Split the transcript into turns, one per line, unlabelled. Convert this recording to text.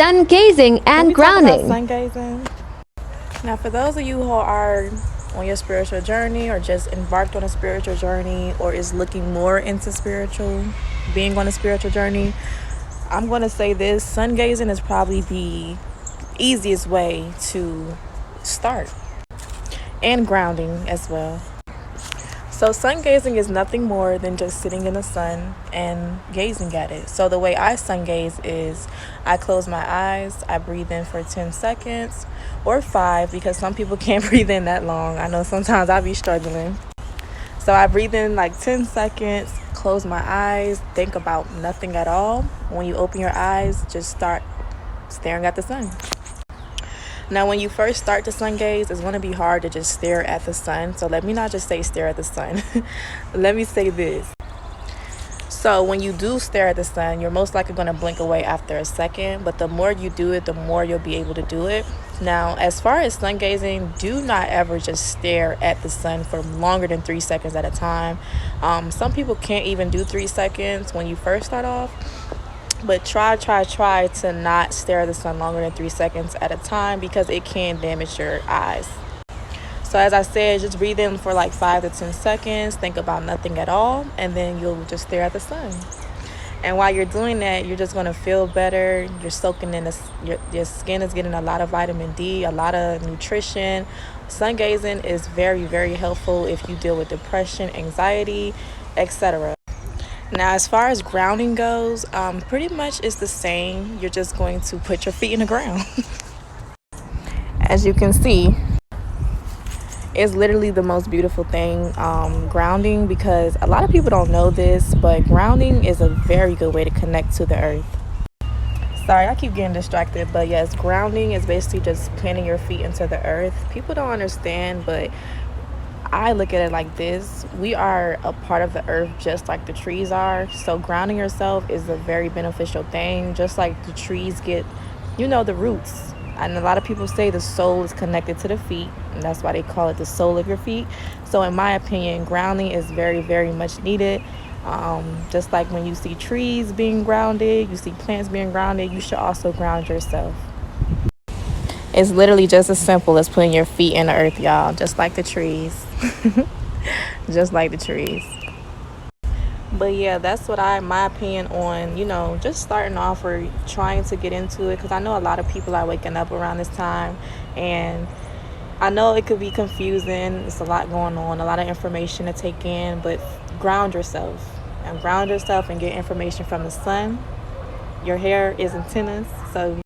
sun gazing
Can
and
we talk about
grounding.
sun gazing? Now, for those of you who are on your spiritual journey or just embarked on a spiritual journey or is looking more into being on a spiritual journey, I'm going to say this: sun gazing is probably the easiest way to start, and grounding as well. So sun gazing is nothing more than just sitting in the sun and gazing at it. So the way I sun gaze is I close my eyes, I breathe in for 10 seconds or 5, because some people can't breathe in that long. I know sometimes I be struggling. So I breathe in like 10 seconds, close my eyes, think about nothing at all. When you open your eyes, just start staring at the sun. Now, when you first start to sun gaze, it's going to be hard to just stare at the sun. So let me not just say stare at the sun. Let me say this. So when you do stare at the sun, you're most likely going to blink away after a second. But the more you do it, the more you'll be able to do it. Now, as far as sun gazing, do not ever just stare at the sun for longer than 3 seconds at a time. Some people can't even do 3 seconds when you first start off. But try to not stare at the sun longer than 3 seconds at a time, because it can damage your eyes. So as I said, just breathe in for like 5 to 10 seconds, think about nothing at all, and then you'll just stare at the sun. And while you're doing that, you're just going to feel better. You're soaking in your skin is getting a lot of vitamin D, a lot of nutrition. Sun gazing is very, very helpful if you deal with depression, anxiety, etc. Now, as far as grounding goes, pretty much it's the same. You're just going to put your feet in the ground. As you can see, it's literally the most beautiful thing, grounding, because a lot of people don't know this, but grounding is a very good way to connect to the earth. Sorry, I keep getting distracted, but yes, grounding is basically just planting your feet into the earth. People don't understand, but I look at it like this: we are a part of the earth just like the trees are. So grounding yourself is a very beneficial thing, just like the trees get, the roots. And a lot of people say the soul is connected to the feet, and that's why they call it the soul of your feet. So in my opinion, grounding is very, very much needed. Just like when you see trees being grounded, you see plants being grounded, you should also ground yourself. It's literally just as simple as putting your feet in the earth, y'all, just like the trees. Just like the trees. But yeah, that's what my opinion on, just starting off or trying to get into it, because I know a lot of people are waking up around this time, and I know it could be confusing. It's a lot going on, a lot of information to take in, but ground yourself and get information from the sun. Your hair is antennas, so